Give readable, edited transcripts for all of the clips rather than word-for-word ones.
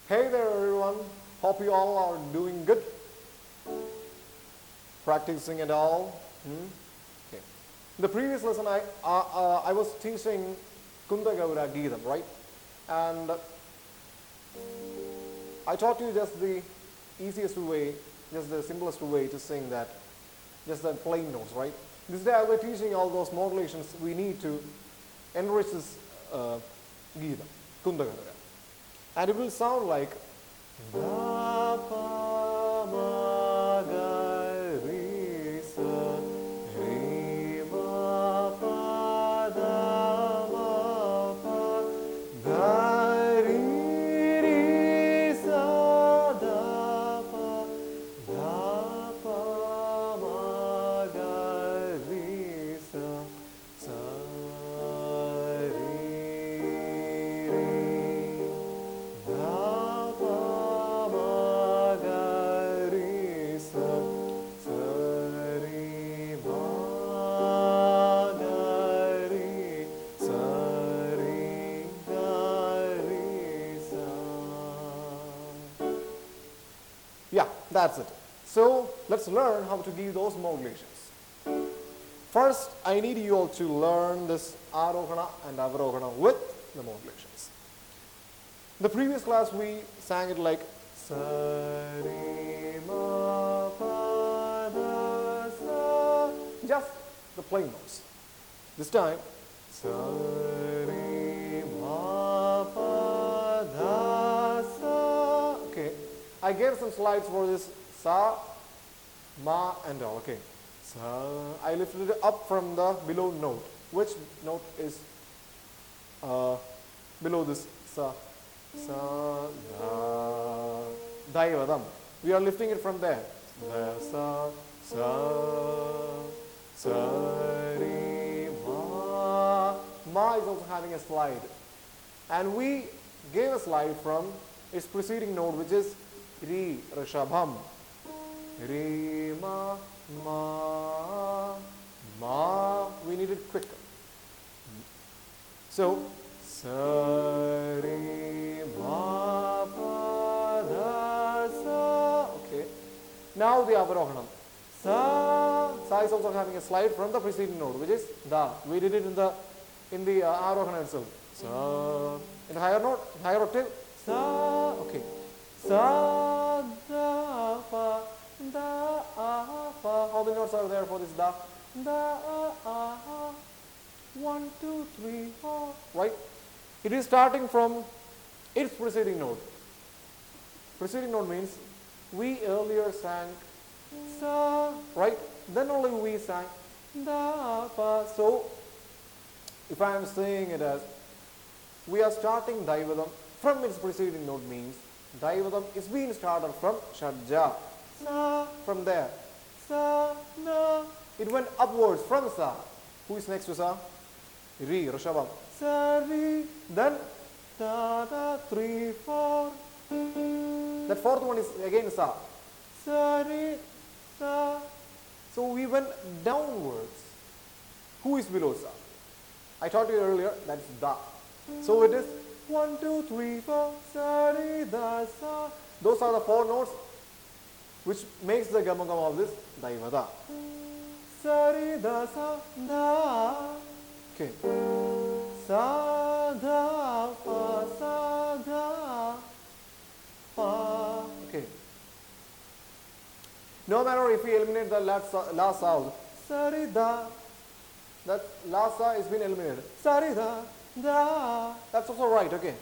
Hey there everyone, hope you all are doing good, practicing and all. Okay. In the previous lesson I was teaching Kundhagaura Geetham, right? And I taught you just the easiest way, just the simplest way to sing that, just the plain notes, right? This day I will be teaching all those modulations we need to enrich this Geetham, Kundhagaura. And it will sound like da pa ma ga re sa re ma pa da ma pa ga re sa da pa ma ga re sa Yeah, that's it. So let's learn how to give those modulations. First, I need you all to learn this Arohana and Avarohana with the modulations. In the previous class, we sang it like sa re ma pa da sa, just the plain notes. This time, sa re ma pa da sa. Okay, I gave some slides for this sa, ma, and all. Okay, sa. I lifted it up from the below note. Which note is below this sa? Sa, da, Daivadam. We are lifting it from there. Da, sa, re, ma. Ma is also having a slide. And we gave a slide from its preceding note, which is Re, Rishabham. Re, ma, ma. We need it quicker. So, sa, re, ma, pa, da, sa. Okay. Now the Avarohanam. Sa is also having a slide from the preceding note, which is da. We did it in the Arohana itself. Sa. In the higher note, higher octave. Sa. Okay. Sa, da, pa, da, pa. How many notes are there for this da? Da, 1, 2, 3, 4. Right? It is starting from its preceding note. Preceding note means we earlier sang sa, right? Then only we sang da, pa. So, if I am saying it as we are starting Daivadam from its preceding note means Daivadam is being started from Shadja. Sa, from there. Sa, na. It went upwards from sa. Who is next to sa? Re, Rishabham. Sa, re. Then da, da, 3, 4. That fourth one is again sa. Sa, re, sa. So we went downwards. Who is below sa? I taught you earlier, that's da. So it is 1, 2, 3, 4, sa, re, da, sa. Those are the four notes which makes the gamagam of this Daivada. Sa, re, da, sa, da. Okay. Sa, da, pa, sa, da, pa. Okay. No matter if we eliminate the last sound, sa, re, da. That last sa is been eliminated. Sa, re, da, da. That's also right, okay.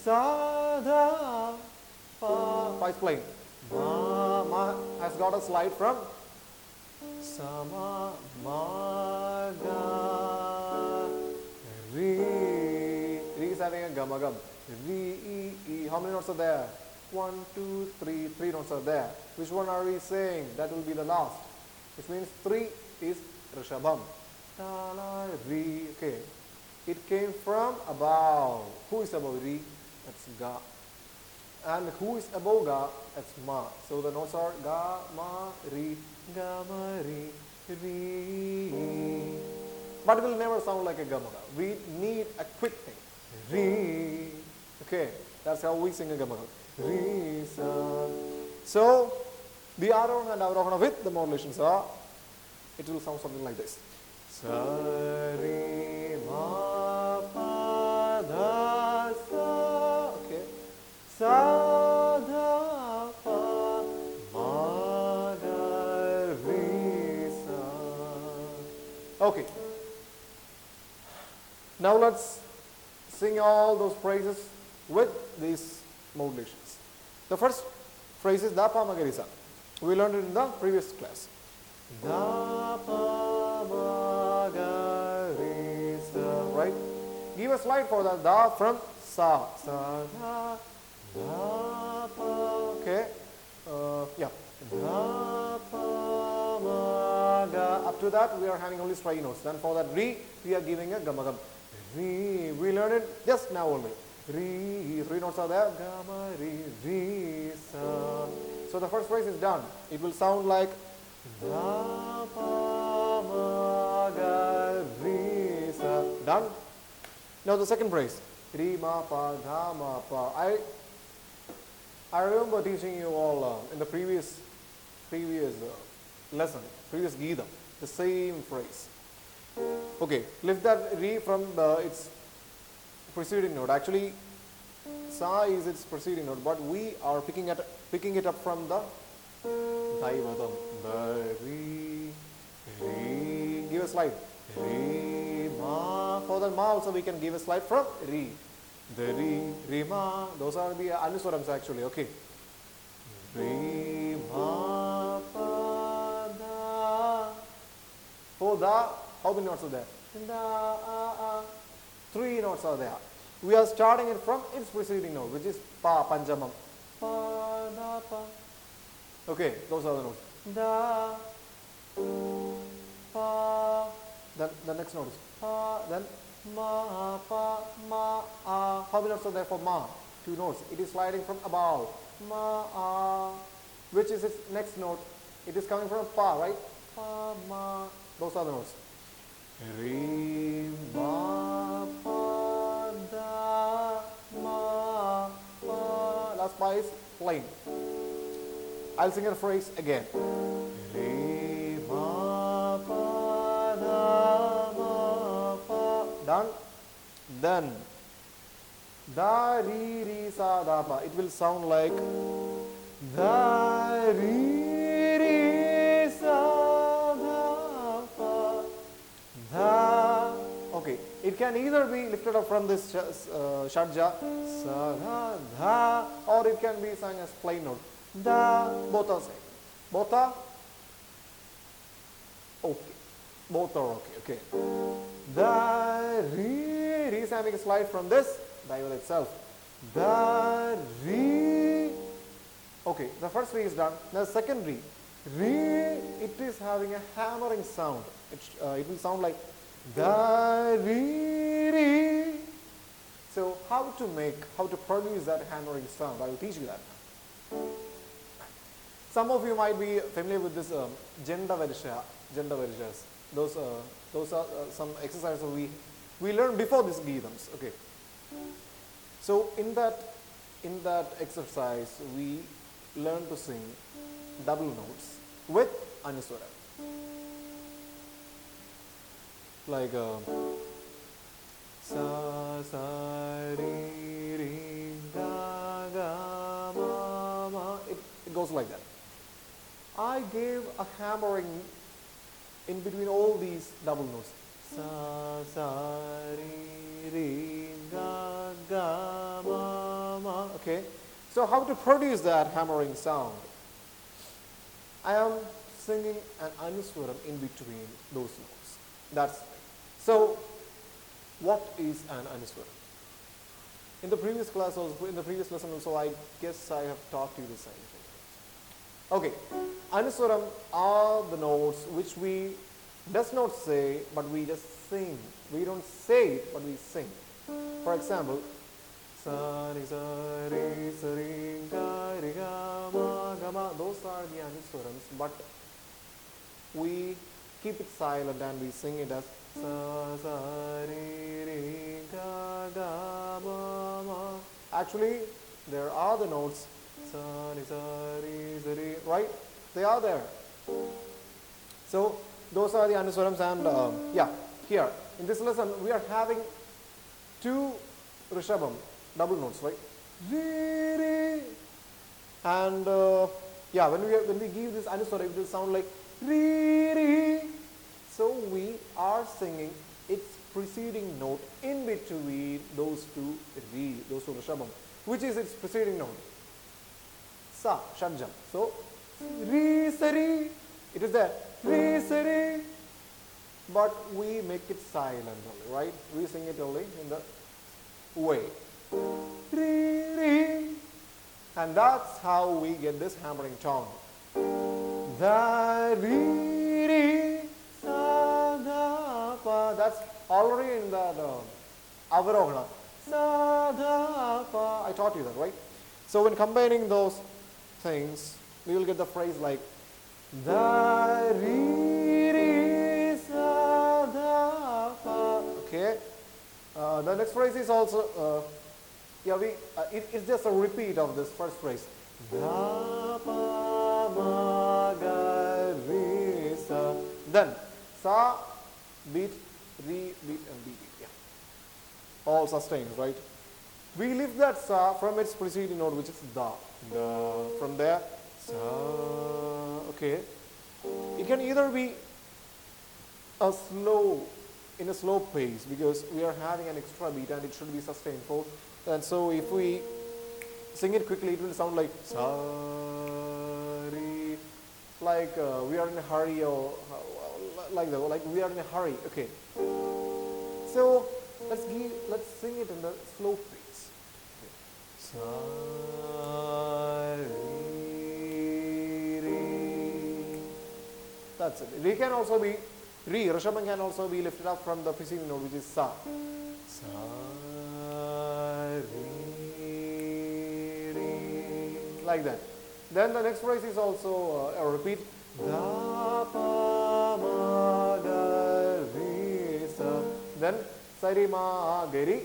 Sa, da, pa. Pa is playing. Ma has got a slide from sa, ma, ga, re. Re is having a gamagam. Re, e. How many notes are there? 1, 2, 3. 3 notes are there. Which one are we saying? That will be the last. Which means 3 is Rishabham. Ta, la, re. Okay. It came from above. Who is above re? That's ga. And who is above ga? That's ma. So the notes are ga, ma, re, ga, ma, re, re. But it will never sound like a gamaga. We need a quick thing. Re. Okay. That's how we sing a gamagam. Re, sa. So, the arohana and avarohana with the modulations are, it will sound something like this. Sa, re, ma, pa, da, sa. Okay. Sa, da, pa, ma, da, re, sa. Okay. Now let's sing all those phrases with these modulations. The first phrase is da, pa, ma, ga, re, sa. We learned it in the previous class. Da, pa, ma, ga, re, sa. Right? Give a slide for that. Da from sa. Sa, da, da, pa. Okay. Yeah. Da, pa, ma, ga. Up to that, we are having only straight notes. Then for that re, we are giving a gamagam. Re. We learned it just now only. Re. Three notes are there. Gama, re, re, sa. So the first phrase is done. It will sound like da, pa, ma, ga, re, sa. Done. Now the second phrase. Re, ma, pa, ga, ma, pa. I remember teaching you all in the previous lesson, previous Geetham, the same phrase. Okay, lift that re from its preceding note. Actually, sa is its preceding note, but we are picking it up from the Daivadam. The re, re. Give a slide. Re, ma. For the ma also we can give a slide from re. The re, re, ma. Those are the anuswarams actually. Okay. Re, ma, pa, da. For da, how many notes are there? Da, three notes are there. We are starting it from its preceding note, which is pa, panjamam. Pa, da, pa. Okay, those are the notes. Da, pa. Then the next note is pa. Then ma, pa, ma, a. How many notes are there for ma? Two notes. It is sliding from above. Ma, a. Which is its next note? It is coming from pa, right? Pa, ma. Those are the notes. Re, ma, pa, da, ma, pa. Last pa is plain. I'll sing a phrase again. Re, ma, pa, da, ma, pa. Done. Then da, re, re, sa, da, pa. It will sound like da, re, re, sa, da, pa. Da. Okay. It can either be lifted up from this shadja, sa, da, da, or it can be sung as plain note. Da. Both are same. Both are okay. Both are okay. Okay. Da, re, re. So I make a slide from this dial itself. Da, re. Okay, the first re is done. The second re. Re, it is having a hammering sound. It will sound like da, re, re. So how to produce that hammering sound? I will teach you that. Some of you might be familiar with this Jenda Varishas. Those are some exercises we learned before this Geethams. Okay. So in that exercise we learn to sing double notes with anuswara. Like sa, sa, re, re, ga, ga, ma, ma. It goes like that. I gave a hammering in between all these double notes. Sa, sa, re, re, ga, ga, ma, ma. Okay. So how to produce that hammering sound? I am singing an anuswaram in between those notes. That's it. So what is an anuswaram? In the previous class also, in the previous lesson also, I guess I have taught you the same thing. Okay, anuswaram are the notes which we does not say, but we just sing. We don't say it, but we sing. For example, sa, re, sa, re, sa, re, ga, re, ga, ma, ga, ma. Those are the anuswarams, but we keep it silent and we sing it as sa, sa, re, re, ga, ga, ma, ma. Actually, there are the notes, right? They are there. So those are the anuswarams, and yeah, here in this lesson we are having two rishabham, double notes, right? Re, re. And yeah, when we give this anuswara, it will sound like re, re. So we are singing its preceding note in between those two rishabham, which is its preceding note. Sa, shadjam. So re, sari, it is there. Re, sari. But we make it silent only, right? We sing it only in the way. Re, re. And that's how we get this hammering tone. Da, re, re, sa, da, pa. That's already in the avarohana. Sa, da, pa. I taught you that, right? So when combining those things, we will get the phrase like da, re, re, sa, da, pa. Okay. The next phrase is also it's just a repeat of this first phrase. Da, pa, ma, ga, re, sa. Then sa, beat, re, beat, and b beat. Yeah. All sustains, right? We lift that sa from its preceding note, which is da. Da. From there, sa. Okay. It can either be in a slow pace, because we are having an extra beat and it should be sustained for. And so if we sing it quickly, it will sound like sa, re, like we are in a hurry, or like that, like we are in a hurry. Okay. So let's sing it in the slow pace. Okay. Sa, re, re. That's it. Re can also be rishabham can also be lifted up from the preceding note, which is sa. Sa, re, re, like that. Then the next phrase is also a repeat. Da, pa, ma, ga, re, sa. Then sari, ma, gari,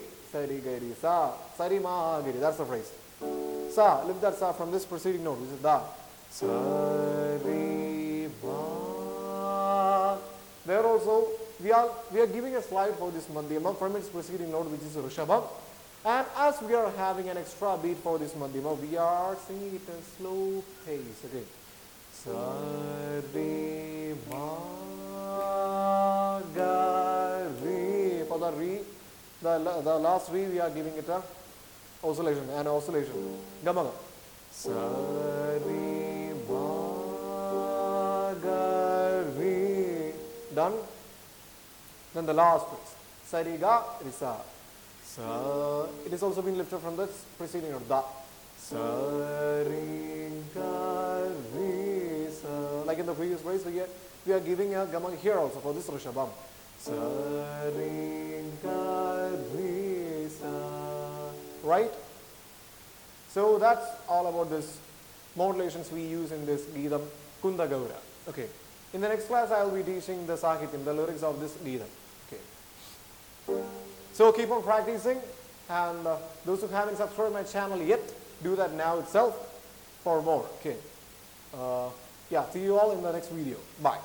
sa. Sari, ma, gari. That's the phrase. Sa, lift that sa from this preceding note, which is da. Sari, ma. There also we are giving a slide for this madhyama from its preceding note, which is rishabham. And as we are having an extra beat for this madhyama, we are singing it in a slow pace. Okay. Sa, re, ma, ga, re. For the re, the last re, we are giving it an oscillation. Gamaga. Sa, re, ma, ga, re. Done. Then the last phrase. Sa, re, ga, re, sa. Sa. It is also been lifted from the preceding note. Da. Sa, re, ga, re, sa. Like in the previous phrase, we are giving a gama here also for this rishabham. Sa, re, ga, re, sa. Right? So that's all about this modulations we use in this Geetham Kundhagaura. Okay. In the next class, I will be teaching the Sahityam, the lyrics of this Geetham. Okay. So keep on practicing, and those who haven't subscribed my channel yet, do that now itself for more. Okay. Yeah, see you all in the next video. Bye.